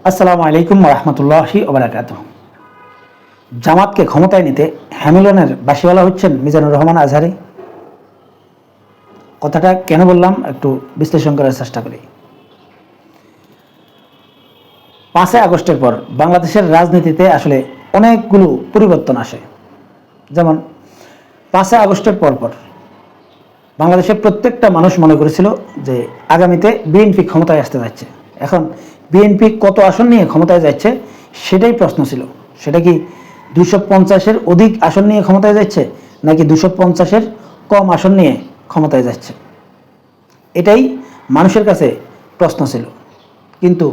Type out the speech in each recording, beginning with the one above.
আসসালামু আলাইকুম রহমতুল্লাহি ওবারাকাতুহু। জামাতকে ক্ষমতায় নিতে হ্যামিলনের বাসিওয়ালা হচ্ছেন মিজানুর রহমান আজহারি। কথাটা কেন বললাম একটু বিশ্লেষণ করার চেষ্টা করি। 5 আগস্টের পর বাংলাদেশের রাজনীতিতে আসলে অনেকগুলো পরিবর্তন আসে। যেমন 5 আগস্টের পর বাংলাদেশের প্রত্যেকটা মানুষ মনে করেছিল যে আগামীতে বিএনপি ক্ষমতায় আসতে যাচ্ছে। এখন বিএনপি কত আসন নিয়ে ক্ষমতায় যাচ্ছে সেটাই প্রশ্ন ছিল। সেটা কি 250-এর অধিক আসন নিয়ে ক্ষমতায় যাচ্ছে নাকি 250-এর কম আসন নিয়ে ক্ষমতায় যাচ্ছে, এটাই মানুষের কাছে প্রশ্ন ছিল। কিন্তু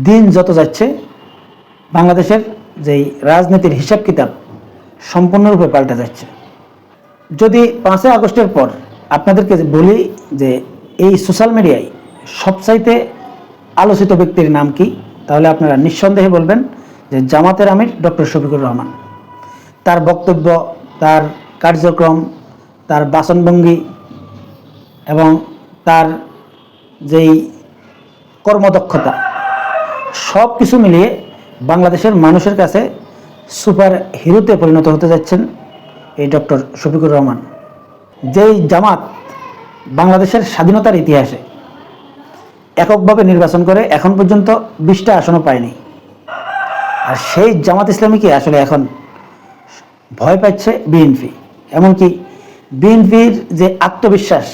দিন যত যাচ্ছে বাংলাদেশের যেই রাজনীতির হিসাব কিতাব সম্পূর্ণরূপে পাল্টে যাচ্ছে। যদি 5 আগস্টের পর আপনাদেরকে বলি যে এই সোশ্যাল মিডিয়ায় সবচাইতে আলোচিত ব্যক্তির নাম কি, তাহলে আপনারা নিঃসন্দেহে বলবেন যে জামাতের আমির ডক্টর শফিকুর রহমান। তার বক্তব্য, তার কার্যক্রম, তার বাচনভঙ্গি এবং তার যেই কর্মদক্ষতা সব কিছু মিলিয়ে বাংলাদেশের মানুষের কাছে সুপার হিরোতে পরিণত হতে যাচ্ছেন এই ডক্টর শফিকুর রহমান। যেই জামাত বাংলাদেশের স্বাধীনতার ইতিহাসে এককভাবে নির্বাচন করে এখন পর্যন্ত 20টা আসনও পায়নি, আর সেই জামাত ইসলামীকে আসলে এখন ভয় পাচ্ছে বিএনপি। এমনকি বিএনপির যে আত্মবিশ্বাস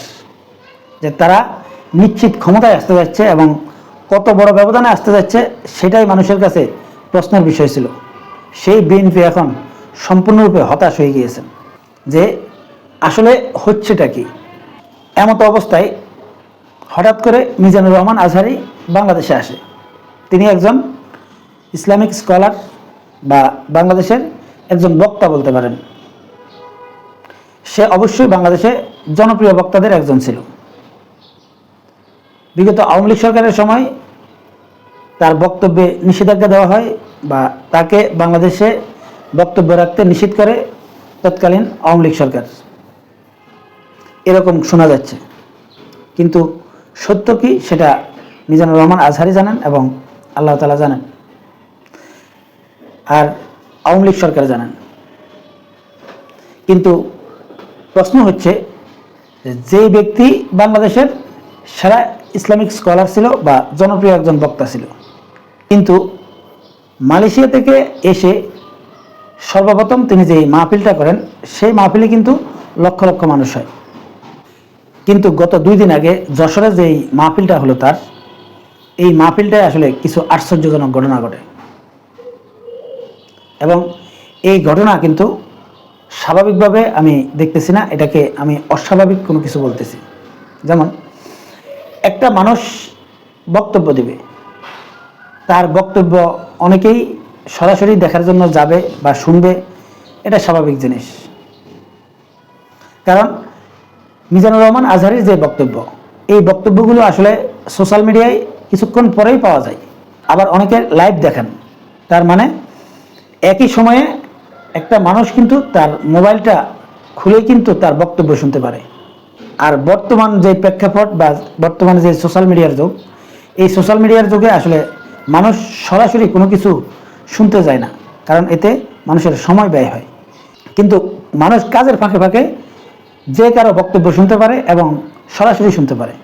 যে তারা নিশ্চিত ক্ষমতায় আসতে যাচ্ছে এবং কত বড় ব্যবধানে আসতে যাচ্ছে সেটাই মানুষের কাছে প্রশ্নের বিষয় ছিল। সেই বিএনপি এখন সম্পূর্ণরূপে হতাশ হয়ে গিয়েছেন যে আসলে হচ্ছেটা কি। এমতো অবস্থায় হঠাৎ করে মিজানুর রহমান আজহারি বাংলাদেশে আসে। তিনি একজন ইসলামিক স্কলার বা বাংলাদেশের একজন বক্তা বলতে পারেন। সে অবশ্যই বাংলাদেশে জনপ্রিয় বক্তাদের একজন ছিল। বিগত আওয়ামী লীগ সরকারের সময় তার বক্তব্যে নিষেধাজ্ঞা দেওয়া হয় বা তাকে বাংলাদেশে বক্তব্য রাখতে নিষেধ করে তৎকালীন আওয়ামী লীগ সরকার, এরকম শোনা যাচ্ছে। কিন্তু সত্য কি সেটা মিজানুর রহমান আজহারি জানেন এবং আল্লাহ তাআলা জানেন, আর আওয়ামী লীগ সরকার জানেন। কিন্তু প্রশ্ন হচ্ছে যে ব্যক্তি বাংলাদেশের সেরা ইসলামিক স্কলার ছিল বা জনপ্রিয় একজন বক্তা ছিল, কিন্তু মালয়েশিয়া থেকে এসে সর্বপ্রথম তিনি যে মাহফিলটা করেন সেই মাহফিলে কিন্তু লক্ষ লক্ষ মানুষ হয়। কিন্তু গত 2 দিন আগে যশোরে যেই মাহফিলটা হলো তার, এই মাহফিলটায় আসলে কিছু আশ্চর্যজনক ঘটনা ঘটে এবং এই ঘটনা কিন্তু স্বাভাবিকভাবে আমি দেখতেছি না, এটাকে আমি অস্বাভাবিক কোনো কিছু বলতেছি। যেমন একটা মানুষ বক্তব্য দেবে, তার বক্তব্য অনেকেই সরাসরি দেখার জন্য যাবে বা শুনবে, এটা স্বাভাবিক জিনিস। কারণ মিজানুর রহমান আজহারির যে বক্তব্য, এই বক্তব্যগুলো আসলে সোশ্যাল মিডিয়ায় কিছুক্ষণ পরেই পাওয়া যায়। আবার অনেকে লাইভ দেখেন, তার মানে একই সময়ে একটা মানুষ কিন্তু তার মোবাইলটা খুলেই কিন্তু তার বক্তব্য শুনতে পারে। আর বর্তমান যে প্রেক্ষাপট বা বর্তমানে যে সোশ্যাল মিডিয়ার যুগ, এই সোশ্যাল মিডিয়ার যুগে আসলে মানুষ সরাসরি কোনো কিছু শুনতে যায় না, কারণ এতে মানুষের সময় ব্যয় হয়। কিন্তু মানুষ কাজের ফাঁকে ফাঁকে যে কারো বক্তব্য শুনতে পারে এবং সরাসরি শুনতে পারে।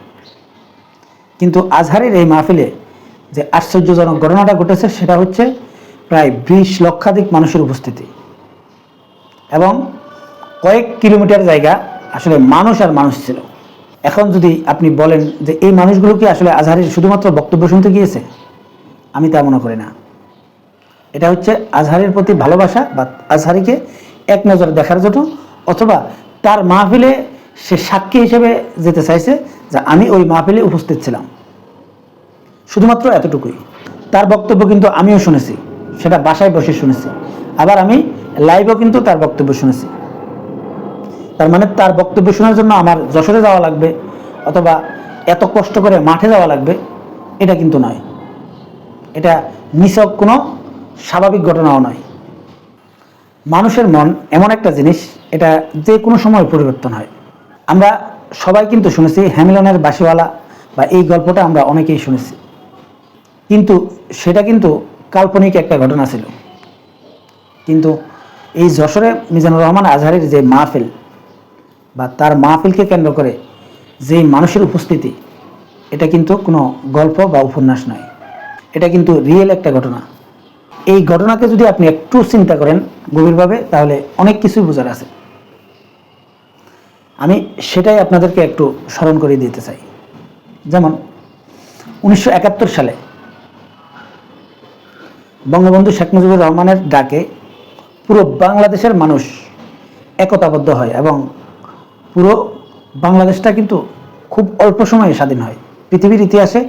কিন্তু আজহারের এই মাহফিলে যে আশ্চর্যজনক ঘটনাটা ঘটেছে সেটা হচ্ছে প্রায় 20 লক্ষাধিক মানুষের উপস্থিতি এবং কয়েক কিলোমিটার জায়গা আসলে মানুষ আর মানুষ ছিল। এখন যদি আপনি বলেন যে এই মানুষগুলো কি আসলে আজহারের শুধুমাত্র বক্তব্য শুনতে গিয়েছে, আমি তা মনে করি না। এটা হচ্ছে আজহারের প্রতি ভালোবাসা বা আজহারিকে এক নজর দেখার জন্য, অথবা তার মাহফিলে সে সাক্ষী হিসেবে যেতে চাইছে যে আমি ওই মাহফিলে উপস্থিত ছিলাম, শুধুমাত্র এতটুকুই। তার বক্তব্য কিন্তু আমিও শুনেছি, সেটা বাসায় বসে শুনেছি, আবার আমি লাইভেও কিন্তু তার বক্তব্য শুনেছি। তার মানে তার বক্তব্য শোনার জন্য আমার যশোরে যাওয়া লাগবে অথবা এত কষ্ট করে মাঠে যাওয়া লাগবে, এটা কিন্তু নয়। এটা নিছক কোনো স্বাভাবিক ঘটনাও নয়। মানুষের মন এমন একটা জিনিস, এটা যে কোনো সময় পরিবর্তন হয়। আমরা সবাই কিন্তু শুনেছি হ্যামিলনের বাসিওয়ালা বা এই গল্পটা আমরা অনেকেই শুনেছি। কিন্তু সেটা কিন্তু কাল্পনিক একটা ঘটনা ছিল। কিন্তু এই যশোরে মিজানুর রহমান আজহারের যে মাহফিল বা তার মাহফিলকে কেন্দ্র করে যে মানুষের উপস্থিতি, এটা কিন্তু কোনো গল্প বা উপন্যাস নয়, এটা কিন্তু রিয়েল একটা ঘটনা। এই ঘটনাকে যদি আপনি একটু চিন্তা করেন গভীরভাবে, তাহলে অনেক কিছুই বোঝার আছে। আমি সেটাই আপনাদেরকে একটু স্মরণ করে দিতে চাই। যেমন 1971 সালে বঙ্গবন্ধু শেখ মুজিবুর রহমানের ডাকে পুরো বাংলাদেশের মানুষ একতাবদ্ধ হয় এবং পুরো বাংলাদেশটা কিন্তু খুব অল্প সময়ে স্বাধীন হয়। পৃথিবীর ইতিহাসে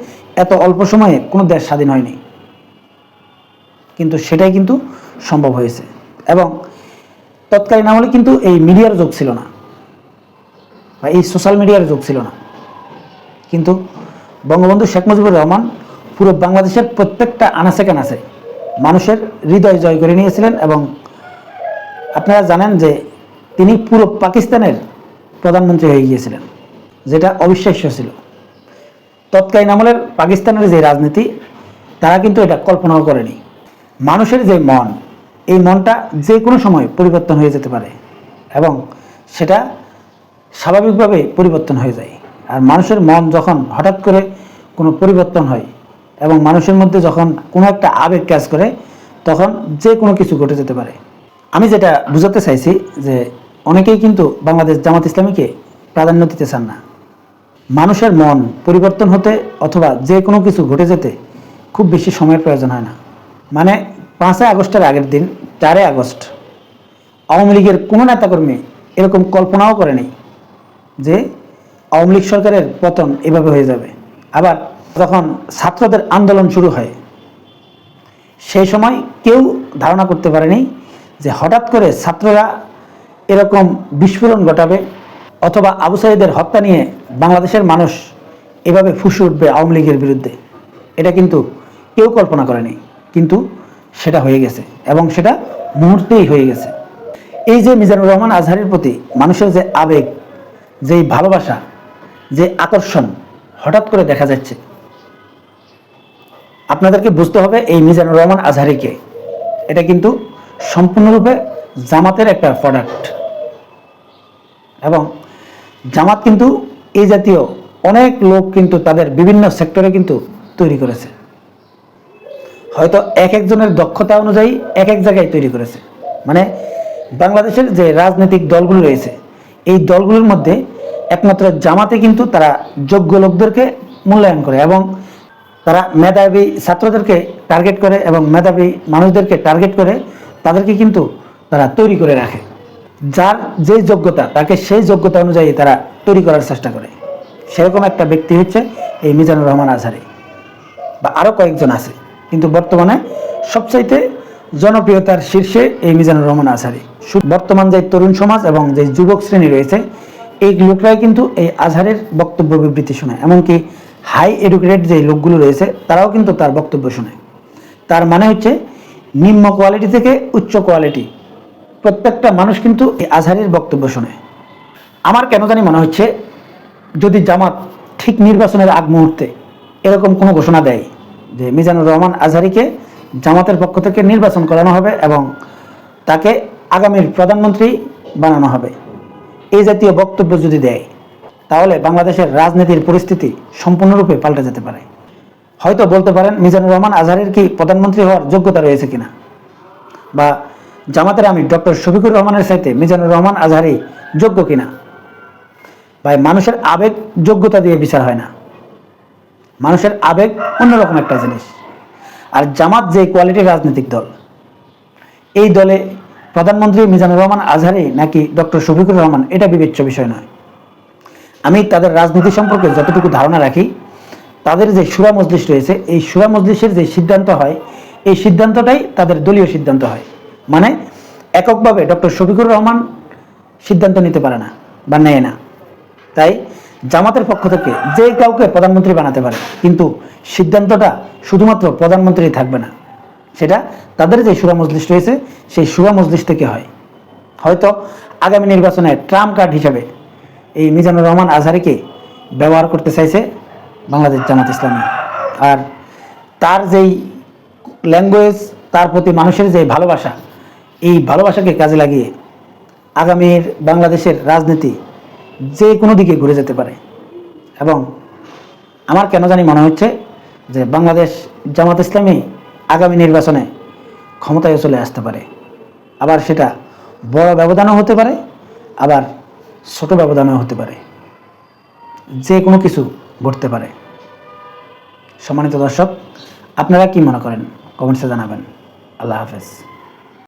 এত অল্প সময়ে কোনো দেশ স্বাধীন হয়নি, কিন্তু সেটাই কিন্তু সম্ভব হয়েছে। এবং তৎকালীন আমলে কিন্তু এই মিডিয়ার যুগ ছিল না বা এই সোশ্যাল মিডিয়ার যুগ ছিল না, কিন্তু বঙ্গবন্ধু শেখ মুজিবুর রহমান পুরো বাংলাদেশের প্রত্যেকটা আনাচে কানাচে মানুষের হৃদয় জয় করে নিয়েছিলেন। এবং আপনারা জানেন যে তিনি পুরো পাকিস্তানের প্রধানমন্ত্রী হয়ে গিয়েছিলেন, যেটা অবিশ্বাস্য ছিল। তৎকালীন আমলের পাকিস্তানের যে রাজনীতি, তারা কিন্তু এটা কল্পনাও করেনি। মানুষের যে মন, এই মনটা যে কোনো সময় পরিবর্তন হয়ে যেতে পারে এবং সেটা স্বাভাবিকভাবে পরিবর্তন হয়ে যায়। আর মানুষের মন যখন হঠাৎ করে কোনো পরিবর্তন হয় এবং মানুষের মধ্যে যখন কোনো একটা আবেগ কাজ করে, তখন যে কোনো কিছু ঘটে যেতে পারে। আমি যেটা বুঝাতে চাইছি যে অনেকেই কিন্তু বাংলাদেশ জামাত ইসলামীকে প্রাধান্য দিতে চান না। মানুষের মন পরিবর্তন হতে অথবা যে কোনো কিছু ঘটে যেতে খুব বেশি সময়ের প্রয়োজন হয় না। মানে 5ই আগস্টের আগের দিন 4ই আগস্ট আওয়ামী লীগের কোনো নেতাকর্মী এরকম কল্পনাও করেনি যে আওয়ামী লীগ সরকারের পতন এভাবে হয়ে যাবে। আবার যখন ছাত্রদের আন্দোলন শুরু হয়, সেই সময় কেউ ধারণা করতে পারেনি যে হঠাৎ করে ছাত্ররা এরকম বিস্ফোরণ ঘটাবে অথবা আবু সাঈদের হত্যা নিয়ে বাংলাদেশের মানুষ এভাবে ফুঁসে উঠবে আওয়ামী লীগের বিরুদ্ধে। এটা কিন্তু কেউ কল্পনা করেনি, কিন্তু সেটা হয়ে গেছে এবং সেটা মুহূর্তেই হয়ে গেছে। এই যে মিজানুর রহমান আজহারের প্রতি মানুষের যে আবেগ, যেই ভালোবাসা, যে আকর্ষণ হঠাৎ করে দেখা যাচ্ছে, আপনাদেরকে বুঝতে হবে এই মিজানুর রহমান আজহারিকে, এটা কিন্তু সম্পূর্ণরূপে জামাতের একটা প্রোডাক্ট। এবং জামাত কিন্তু এই জাতীয় অনেক লোক কিন্তু তাদের বিভিন্ন সেক্টরে কিন্তু তৈরি করেছে, হয়তো এক একজনের দক্ষতা অনুযায়ী এক এক জায়গায় তৈরি করেছে। মানে বাংলাদেশের যে রাজনৈতিক দলগুলো রয়েছে, এই দলগুলোর মধ্যে একমাত্র জামাতে কিন্তু তারা যোগ্য লোকদেরকে মূল্যায়ন করে এবং তারা মেধাবী ছাত্রদেরকে টার্গেট করে এবং মেধাবী মানুষদেরকে টার্গেট করে তাদেরকে কিন্তু তারা তৈরি করে রাখে। যার যে যোগ্যতা, তাকে সেই যোগ্যতা অনুযায়ী তারা তৈরি করার চেষ্টা করে। সেরকম একটা ব্যক্তি হচ্ছে এই মিজানুর রহমান আজহারি, বা আরও কয়েকজন আছে, কিন্তু বর্তমানে সবচাইতে জনপ্রিয়তার শীর্ষে এই মিজানুর রহমান আজহারি। বর্তমান যে তরুণ সমাজ এবং যে যুবক শ্রেণী রয়েছে, এই লোকরাই কিন্তু এই আজহারের বক্তব্য বিবৃতি শোনায়। এমনকি হাই এডুকেটেড যে লোকগুলো রয়েছে, তারাও কিন্তু তার বক্তব্য শোনায়। তার মানে হচ্ছে নিম্ন কোয়ালিটি থেকে উচ্চ কোয়ালিটি প্রত্যেকটা মানুষ কিন্তু এই আজহারের বক্তব্য শোনায়। আমার কেন জানি মনে হচ্ছে, যদি জামাত ঠিক নির্বাচনের আগ মুহূর্তে এরকম কোনো ঘোষণা দেয় যে মিজানুর রহমান আজহারিকে জামাতের পক্ষ থেকে নির্বাচন করানো হবে এবং তাকে আগামীর প্রধানমন্ত্রী বানানো হবে, এই জাতীয় বক্তব্য যদি দেয়, তাহলে বাংলাদেশের রাজনীতির পরিস্থিতি সম্পূর্ণরূপে পাল্টে যেতে পারে। হয়তো বলতে পারেন মিজানুর রহমান আজহারের কি প্রধানমন্ত্রী হওয়ার যোগ্যতা রয়েছে কিনা, বা জামাতের আমির ডক্টর শফিকুর রহমানের চাইতে মিজানুর রহমান আজহারি যোগ্য কিনা। ভাই, মানুষের আবেগ যোগ্যতা দিয়ে বিচার হয় না, মানুষের আবেগ অন্যরকম একটা জিনিস। আর জামাত যে কোয়ালিটির রাজনৈতিক দল, এই দলে প্রধানমন্ত্রী মিজানুর রহমান আজহারি নাকি ডক্টর শফিকুর রহমান, এটা বিবেচ্য বিষয় নয়। আমি তাদের রাজনীতি সম্পর্কে যতটুকু ধারণা রাখি, তাদের যে শুরা মজলিস রয়েছে, এই শুরা মজলিসের যে সিদ্ধান্ত হয়, এই সিদ্ধান্তটাই তাদের দলীয় সিদ্ধান্ত হয়। মানে এককভাবে ডক্টর শফিকুর রহমান সিদ্ধান্ত নিতে পারে না বা নেয় না। তাই জামাতের পক্ষ থেকে যে কাউকে প্রধানমন্ত্রী বানাতে পারে, কিন্তু সিদ্ধান্তটা শুধুমাত্র প্রধানমন্ত্রী থাকবে না, সেটা তাদের যে শুরা মজলিস রয়েছে সেই শুরা মজলিস থেকে হয়। হয়তো আগামী নির্বাচনে ট্রাম্প কার্ড হিসাবে এই মিজানুর রহমান আজহারিকে ব্যবহার করতে চাইছে বাংলাদেশ জামাত ইসলামী। আর তার যেই ল্যাঙ্গুয়েজ, তার প্রতি মানুষের যে ভালোবাসা, এই ভালোবাসাকে কাজে লাগিয়ে আগামীর বাংলাদেশের রাজনীতি যে কোনো দিকে ঘুরে যেতে পারে। এবং আমার কেন জানি মনে হচ্ছে যে বাংলাদেশ জামাত ইসলামী আগামী নির্বাচনে ক্ষমতায় চলে আসতে পারে। আবার সেটা বড় ব্যবধানও হতে পারে, আবার ছোট ব্যবধানও হতে পারে, যে কোনো কিছু ঘটতে পারে। সম্মানিত দর্শক, আপনারা কি মনে করেন কমেন্টসে জানাবেন। আল্লাহ হাফেজ।